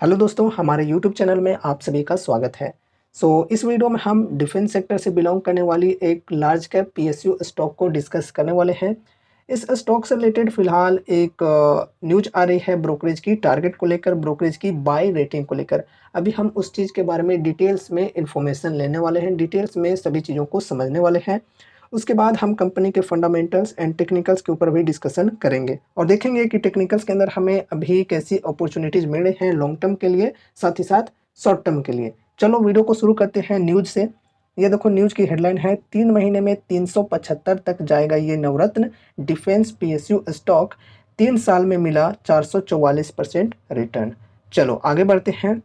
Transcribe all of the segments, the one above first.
Hello दोस्तों, हमारे YouTube channel में आप सभी का स्वागत है। इस वीडियो में हम डिफेंस सेक्टर से बिलोंग करने वाली एक लार्ज कैप पीएसयू स्टॉक को डिस्कस करने वाले हैं। इस स्टॉक से रिलेटेड फिलहाल एक न्यूज आ रही है ब्रोकरेज की टारगेट को लेकर, ब्रोकरेज की बाय रेटिंग को लेकर। अभी हम उस चीज़ के बारे में डिटेल्स में इंफॉर्मेशन लेने वाले हैं, डिटेल्स में सभी चीज़ों को समझने वाले हैं। उसके बाद हम कंपनी के फंडामेंटल्स एंड टेक्निकल्स के ऊपर भी डिस्कशन करेंगे और देखेंगे कि टेक्निकल्स के अंदर हमें अभी कैसी अपॉर्चुनिटीज़ मिल रही हैं लॉन्ग टर्म के लिए, साथ ही साथ शॉर्ट टर्म के लिए। चलो वीडियो को शुरू करते हैं न्यूज़ से। ये देखो, न्यूज़ की हेडलाइन है 3 महीने में 375 तक जाएगा ये नवरत्न डिफेंस पीएसयू स्टॉक, 3 साल में मिला 444% रिटर्न। चलो आगे बढ़ते हैं।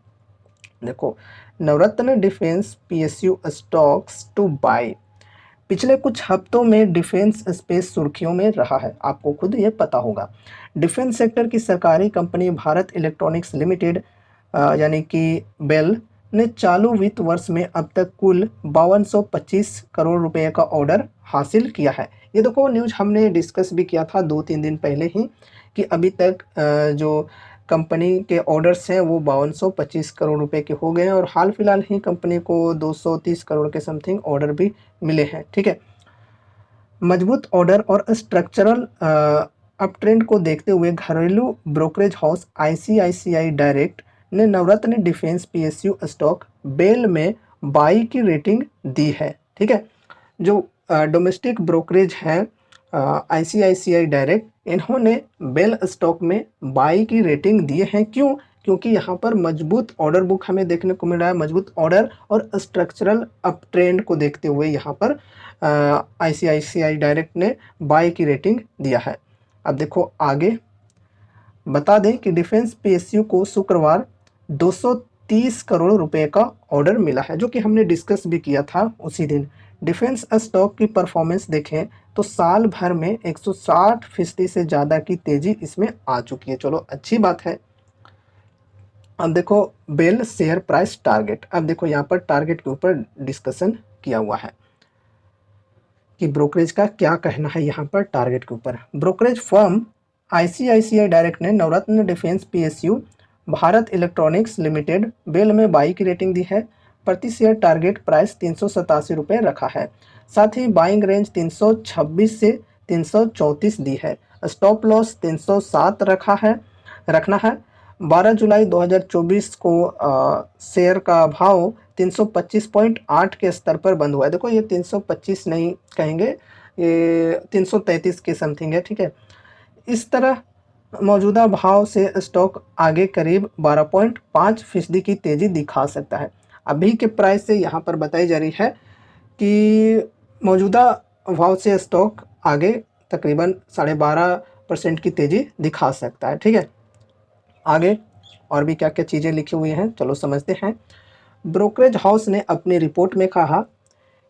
देखो, Navratna defence PSU stocks to buy. पिछले कुछ हफ्तों में डिफेंस स्पेस सुर्खियों में रहा है, आपको खुद ये पता होगा। डिफेंस सेक्टर की सरकारी कंपनी भारत इलेक्ट्रॉनिक्स लिमिटेड यानी कि बेल ने चालू वित्त वर्ष में अब तक कुल 5225 करोड़ रुपए का ऑर्डर हासिल किया है। ये देखो, न्यूज़ हमने डिस्कस भी किया था 2-3 दिन पहले ही कि अभी तक जो कंपनी के ऑर्डर्स हैं वो 5225 करोड़ रुपए के हो गए हैं और हाल फिलहाल ही कंपनी को 230 करोड़ के समथिंग ऑर्डर भी मिले हैं। ठीक है, मजबूत ऑर्डर और स्ट्रक्चरल अप ट्रेंड को देखते हुए घरेलू ब्रोकरेज हाउस आईसीआईसीआई डायरेक्ट ने Navratna defence PSU stock bell में बाई की रेटिंग दी है। ठीक है, जो डोमेस्टिक ब्रोकरेज है आईसीआईसीआई डायरेक्ट, इन्होंने बेल स्टॉक में बाई की रेटिंग दिए हैं। क्यों? क्योंकि यहाँ पर मजबूत ऑर्डर बुक हमें देखने को मिल रहा है, मजबूत ऑर्डर और स्ट्रक्चरल अप ट्रेंड को देखते हुए यहाँ पर आईसीआईसीआई डायरेक्ट ने बाय की रेटिंग दिया है। अब देखो आगे, बता दें कि डिफेंस पीएसयू को शुक्रवार 230 करोड़ रुपए का ऑर्डर मिला है, जो कि हमने डिस्कस भी किया था उसी दिन। डिफेंस स्टॉक की परफॉर्मेंस देखें तो साल भर में 160% से ज़्यादा की तेज़ी इसमें आ चुकी है। चलो अच्छी बात है। अब देखो, बेल शेयर प्राइस टारगेट। अब देखो यहाँ पर टारगेट के ऊपर डिस्कशन किया हुआ है कि ब्रोकरेज का क्या कहना है यहाँ पर टारगेट के ऊपर। ब्रोकरेज फर्म आईसीआईसीआई डायरेक्ट ने Navratna defence PSU Bharat electronics limited BEL में बाई की रेटिंग दी है। प्रति शेयर टारगेट प्राइस 387 रुपये रखा है। साथ ही बाइंग रेंज 326 से 334 दी है। स्टॉप लॉस 307 रखना है। 12 जुलाई 2024 को शेयर का भाव 325.8 के स्तर पर बंद हुआ है। देखो, ये 325 नहीं कहेंगे, ये 333 के समथिंग है। ठीक है, इस तरह मौजूदा भाव से स्टॉक आगे करीब 12.5% की तेज़ी दिखा सकता है। अभी के प्राइस से यहाँ पर बताई जा रही है कि मौजूदा भाव से स्टॉक आगे तकरीबन 12.5% की तेज़ी दिखा सकता है। ठीक है, आगे और भी क्या क्या चीज़ें लिखी हुई हैं, चलो समझते हैं। ब्रोकरेज हाउस ने अपनी रिपोर्ट में कहा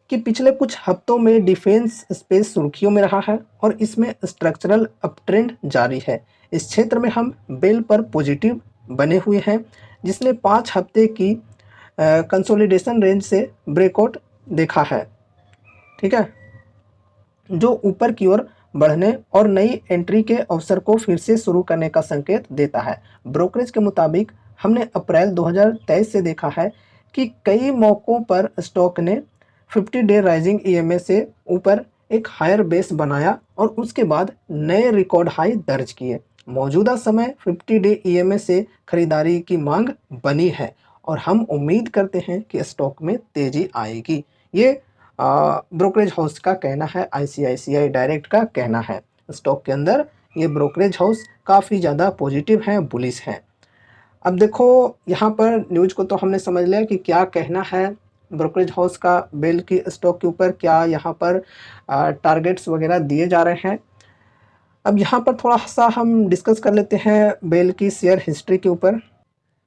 कि पिछले कुछ हफ्तों में डिफेंस स्पेस सुर्खियों में रहा है और इसमें स्ट्रक्चरल अपट्रेंड जारी है। इस क्षेत्र में हम बेल पर पॉजिटिव बने हुए हैं, जिसने 5 हफ्ते की कंसोलिडेशन रेंज से ब्रेकआउट देखा है। ठीक है, जो ऊपर की ओर बढ़ने और नई एंट्री के अवसर को फिर से शुरू करने का संकेत देता है। ब्रोकरेज के मुताबिक हमने अप्रैल 2023 से देखा है कि कई मौक़ों पर स्टॉक ने 50 डे राइजिंग ईएमए से ऊपर एक हायर बेस बनाया और उसके बाद नए रिकॉर्ड हाई दर्ज किए। मौजूदा समय 50 डे ईएमए से खरीदारी की मांग बनी है और हम उम्मीद करते हैं कि स्टॉक में तेज़ी आएगी। ये ब्रोकरेज हाउस का कहना है, आईसीआईसीआई डायरेक्ट का कहना है। स्टॉक के अंदर ये ब्रोकरेज हाउस काफ़ी ज़्यादा पॉजिटिव हैं, बुलिश हैं। अब देखो, यहाँ पर न्यूज़ को तो हमने समझ लिया कि क्या कहना है ब्रोकरेज हाउस का बेल की स्टॉक के ऊपर, क्या यहाँ पर टारगेट्स वगैरह दिए जा रहे हैं। अब यहाँ पर थोड़ा सा हम डिस्कस कर लेते हैं बेल की शेयर हिस्ट्री के ऊपर।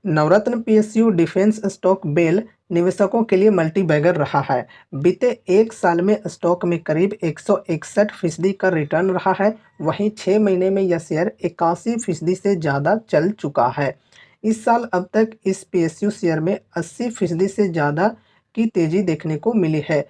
नवरत्न पीएसयू डिफेंस स्टॉक बेल निवेशकों के लिए मल्टी बैगर रहा है। बीते 1 साल में स्टॉक में करीब 161% का रिटर्न रहा है। वहीं 6 महीने में यह शेयर 81% से ज़्यादा चल चुका है। इस साल अब तक इस पीएसयू शेयर में 80% से ज़्यादा की तेज़ी देखने को मिली है।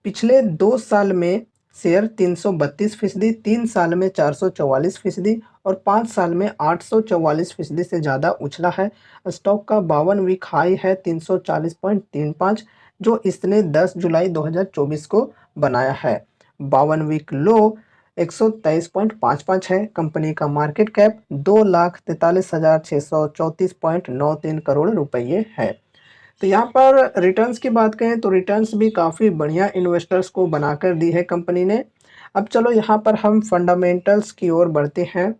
पिछले 2 साल में शेयर 332%, 3 साल में 444% और 5 साल में 844% से ज़्यादा उछला है। स्टॉक का 52 वीक हाई है 340.35, जो इसने 10 जुलाई 2024 को बनाया है। 52 वीक लो 123.55 है। कंपनी का मार्केट कैप 2,43,634.93 करोड़ रुपये है। तो यहाँ पर रिटर्न्स की बात करें तो रिटर्न्स भी काफ़ी बढ़िया इन्वेस्टर्स को बनाकर दी है कंपनी ने। अब चलो यहाँ पर हम फंडामेंटल्स की ओर बढ़ते हैं।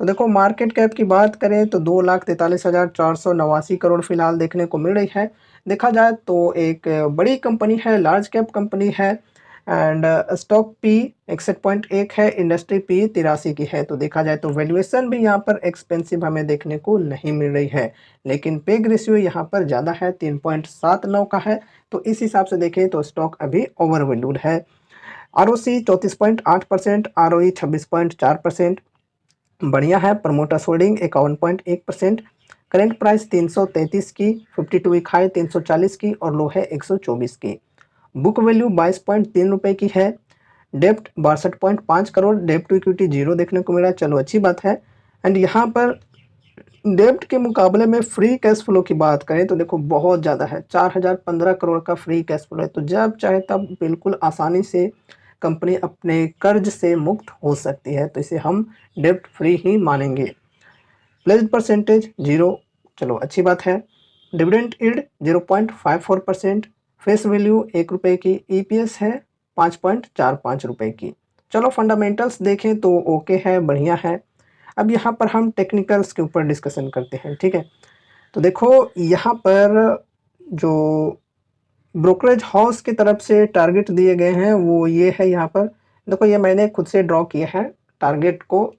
तो देखो मार्केट कैप की बात करें तो 2,43,489 करोड़ फिलहाल देखने को मिल रही है। देखा जाए तो एक बड़ी कंपनी है, लार्ज कैप कंपनी है एंड स्टॉक पी 61.1 है, इंडस्ट्री पी 83 की है। तो देखा जाए तो वैल्यूएशन भी यहाँ पर एक्सपेंसिव हमें देखने को नहीं मिल रही है, लेकिन पेग रेशियो यहाँ पर ज़्यादा है 3.79 का है। तो इस हिसाब से देखें तो स्टॉक अभी ओवर वैल्यूड है। आरओसी 34.8%, आरओई 26.4%, बढ़िया है। प्रमोटर्स होल्डिंग 51.1%, करेंट प्राइस 333 की, 52 वीक हाई 340 की और लो है 124 की। बुक वैल्यू 22.3 रुपये की है। डेप्ट 62.5 करोड़, डेप्ट टू इक्विटी 0 देखने को मिला, चलो अच्छी बात है। एंड यहाँ पर डेप्ट के मुकाबले में फ्री कैश फ्लो की बात करें तो देखो बहुत ज़्यादा है, 4015 करोड़ का फ्री कैश फ्लो है। तो जब चाहे तब बिल्कुल आसानी से कंपनी अपने कर्ज से मुक्त हो सकती है, तो इसे हम डेप्ट फ्री ही मानेंगे। प्लेज परसेंटेज 0, चलो अच्छी बात है। डिविडेंड यील्ड 0.54%, फेस वैल्यू 1 रुपये की, ईपीएस है 5.45 रुपये की। चलो फंडामेंटल्स देखें तो ओके है, बढ़िया है। अब यहाँ पर हम टेक्निकल्स के ऊपर डिस्कशन करते हैं, ठीक है। तो देखो यहाँ पर जो ब्रोकरेज हाउस की तरफ से टारगेट दिए गए हैं वो ये है। यहाँ पर देखो ये मैंने खुद से ड्रॉ किया है टारगेट को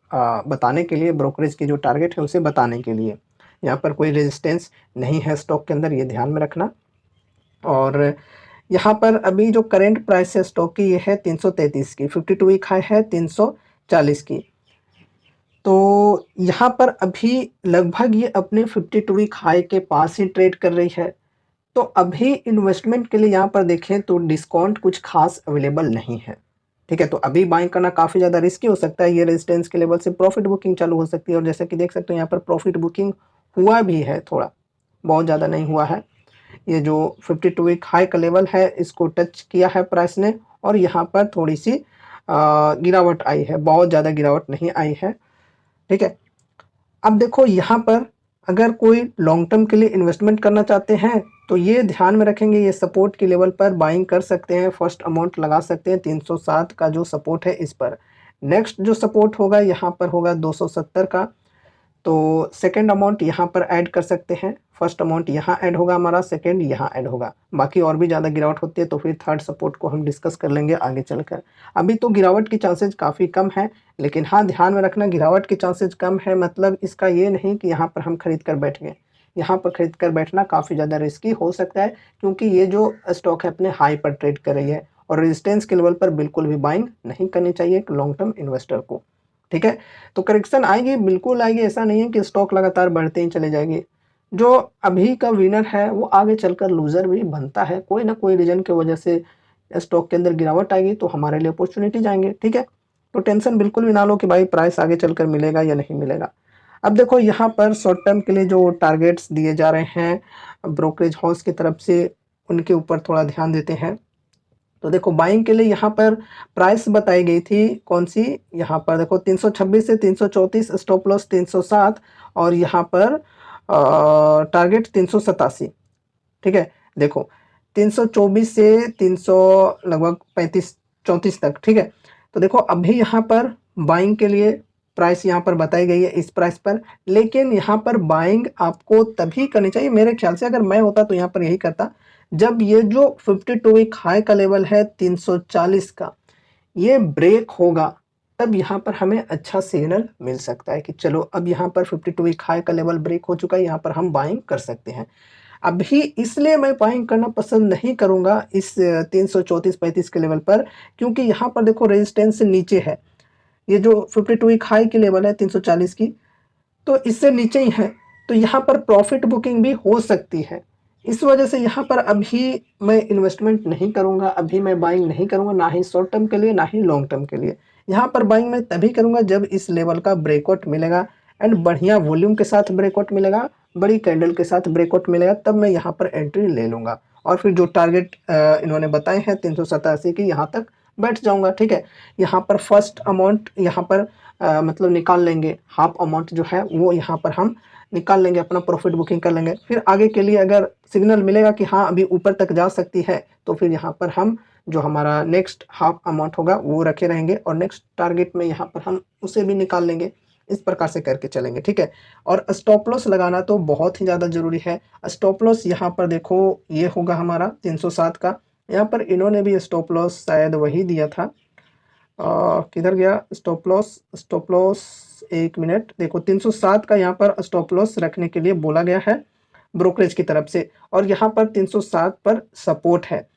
बताने के लिए, ब्रोकरेज की जो टारगेट है उसे बताने के लिए। यहाँ पर कोई रेजिस्टेंस नहीं है स्टॉक के अंदर, ये ध्यान में रखना। और यहाँ पर अभी जो करेंट प्राइस है स्टॉक की ये है 333 की, 52 वीक हाई है 340 की। तो यहाँ पर अभी लगभग ये अपने 52 वीक हाई के पास ही ट्रेड कर रही है। तो अभी इन्वेस्टमेंट के लिए यहाँ पर देखें तो डिस्काउंट कुछ खास अवेलेबल नहीं है, ठीक है। तो अभी बाइंग करना काफ़ी ज़्यादा रिस्की हो सकता है। ये रेजिस्टेंस के लेवल से प्रॉफिट बुकिंग चालू हो सकती है और जैसे कि देख सकते हो यहाँ पर प्रॉफिट बुकिंग हुआ भी है, थोड़ा बहुत ज़्यादा नहीं हुआ है। ये जो 52 वीक हाई का लेवल है इसको टच किया है प्राइस ने और यहाँ पर थोड़ी सी गिरावट आई है, बहुत ज़्यादा गिरावट नहीं आई है, ठीक है। अब देखो यहाँ पर अगर कोई लॉन्ग टर्म के लिए इन्वेस्टमेंट करना चाहते हैं तो ये ध्यान में रखेंगे, ये सपोर्ट के लेवल पर बाइंग कर सकते हैं, फर्स्ट अमाउंट लगा सकते हैं 307 का जो सपोर्ट है इस पर। नेक्स्ट जो सपोर्ट होगा यहाँ पर होगा 270 का, तो सेकंड अमाउंट यहाँ पर ऐड कर सकते हैं। फर्स्ट अमाउंट यहाँ ऐड होगा हमारा, सेकंड यहाँ ऐड होगा। बाकी और भी ज़्यादा गिरावट होती है तो फिर थर्ड सपोर्ट को हम डिस्कस कर लेंगे आगे चलकर। अभी तो गिरावट की चांसेज काफ़ी कम है, लेकिन हाँ ध्यान में रखना गिरावट की चांसेज कम है मतलब इसका ये नहीं कि यहाँ पर हम खरीद कर बैठ गए। यहाँ पर खरीद कर बैठना काफ़ी ज़्यादा रिस्की हो सकता है, क्योंकि ये जो स्टॉक है अपने हाई पर ट्रेड कर रही है और रेजिस्टेंस के लेवल पर बिल्कुल भी बाइंग नहीं करनी चाहिए एक लॉन्ग टर्म इन्वेस्टर को, ठीक है। तो करेक्शन आएगी, बिल्कुल आएगी, ऐसा नहीं है कि स्टॉक लगातार बढ़ते ही चले जाएंगे। जो अभी का विनर है वो आगे चलकर लूज़र भी बनता है, कोई ना कोई रीज़न की वजह से स्टॉक के अंदर गिरावट आएगी तो हमारे लिए अपॉर्चुनिटी जाएंगे, ठीक है। तो टेंशन बिल्कुल भी ना लो कि भाई प्राइस आगे चलकर मिलेगा या नहीं मिलेगा। अब देखो यहाँ पर शॉर्ट टर्म के लिए जो टारगेट्स दिए जा रहे हैं ब्रोकरेज हाउस की तरफ से, उनके ऊपर थोड़ा ध्यान देते हैं। तो देखो बाइंग के लिए यहाँ पर प्राइस बताई गई थी कौन सी, यहाँ पर देखो 326 से 334, स्टॉप लॉस 307 और यहाँ पर टारगेट 387, ठीक है। देखो 324 से 300 लगभग 35 34 तक, ठीक है। तो देखो अभी यहाँ पर बाइंग के लिए प्राइस यहाँ पर बताई गई है इस प्राइस पर, लेकिन यहाँ पर बाइंग आपको तभी करनी चाहिए मेरे ख्याल से, अगर मैं होता तो यहाँ पर यही करता जब ये जो 52 वीक हाई का लेवल है 340 का ये ब्रेक होगा, तब यहाँ पर हमें अच्छा सिग्नल मिल सकता है कि चलो अब यहाँ पर 52 वीक हाई का लेवल ब्रेक हो चुका है, यहाँ पर हम बाइंग कर सकते हैं। अभी इसलिए मैं बाइंग करना पसंद नहीं करूँगा इस 334-35 के लेवल पर, क्योंकि यहाँ पर देखो रेजिस्टेंस से नीचे है, ये जो 52 वीक हाई की लेवल है 340 की, तो इससे नीचे ही है। तो यहाँ पर प्रॉफिट बुकिंग भी हो सकती है, इस वजह से यहाँ पर अभी मैं इन्वेस्टमेंट नहीं करूँगा, अभी मैं बाइंग नहीं करूँगा, ना ही शॉर्ट टर्म के लिए, ना ही लॉन्ग टर्म के लिए। यहाँ पर बाइंग मैं तभी करूँगा जब इस लेवल का ब्रेकआउट मिलेगा एंड बढ़िया वॉल्यूम के साथ ब्रेकआउट मिलेगा, बड़ी कैंडल के साथ ब्रेकआउट मिलेगा, तब मैं यहाँ पर एंट्री ले लूँगा। और फिर जो टारगेट इन्होंने बताए हैं 387 की, यहाँ तक बैठ जाऊँगा, ठीक है। यहाँ पर फर्स्ट अमाउंट यहाँ पर मतलब निकाल लेंगे, हाफ अमाउंट जो है वो यहाँ पर हम निकाल लेंगे, अपना प्रॉफिट बुकिंग कर लेंगे। फिर आगे के लिए अगर सिग्नल मिलेगा कि हाँ अभी ऊपर तक जा सकती है, तो फिर यहाँ पर हम जो हमारा नेक्स्ट हाफ अमाउंट होगा वो रखे रहेंगे और नेक्स्ट टारगेट में यहाँ पर हम उसे भी निकाल लेंगे। इस प्रकार से करके चलेंगे, ठीक है। और स्टॉप लॉस लगाना तो बहुत ही ज़्यादा ज़रूरी है। स्टॉप लॉस यहाँ पर देखो ये होगा हमारा 307 का। यहाँ पर इन्होंने भी स्टॉप लॉस शायद वही दिया था। किधर गया स्टॉप लॉस? स्टॉप लॉस, एक मिनट, देखो 307 का यहाँ पर स्टॉप लॉस रखने के लिए बोला गया है ब्रोकरेज की तरफ से, और यहाँ पर 307 पर सपोर्ट है।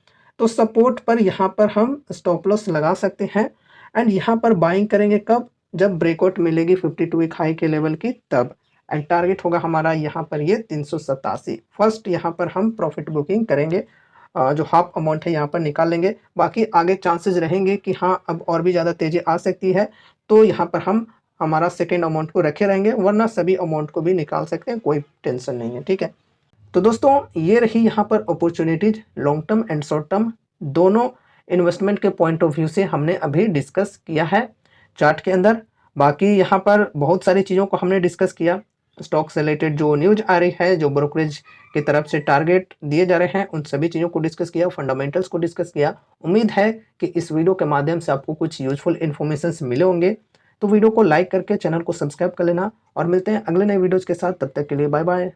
तो सपोर्ट पर यहाँ पर हम स्टॉप लॉस लगा सकते हैं एंड यहाँ पर बाइंग करेंगे कब? जब ब्रेकआउट मिलेगी 52 वीक हाई के लेवल की, तब। एंड टारगेट होगा हमारा यहाँ पर ये 387। फर्स्ट यहाँ पर हम प्रॉफिट बुकिंग करेंगे, जो हाफ अमाउंट है यहाँ पर निकाल लेंगे। बाकी आगे चांसेस रहेंगे कि हाँ अब और भी ज़्यादा तेज़ी आ सकती है, तो यहाँ पर हम हमारा सेकेंड अमाउंट को रखे रहेंगे, वरना सभी अमाउंट को भी निकाल सकते हैं, कोई टेंशन नहीं है, ठीक है। तो दोस्तों ये रही यहाँ पर opportunities, long term and short term दोनों इन्वेस्टमेंट के पॉइंट ऑफ व्यू से हमने अभी डिस्कस किया है चार्ट के अंदर। बाकी यहाँ पर बहुत सारी चीज़ों को हमने डिस्कस किया, स्टॉक से रिलेटेड जो न्यूज आ रही है, जो ब्रोकरेज की तरफ से टारगेट दिए जा रहे हैं, उन सभी चीज़ों को डिस्कस किया, फंडामेंटल्स को डिस्कस किया। उम्मीद है कि इस वीडियो के माध्यम से आपको कुछ यूजफुल इन्फॉर्मेशन मिले होंगे। तो वीडियो को लाइक करके चैनल को सब्सक्राइब कर लेना और मिलते हैं अगले नए वीडियोज़ के साथ। तब तक के लिए बाय बाय।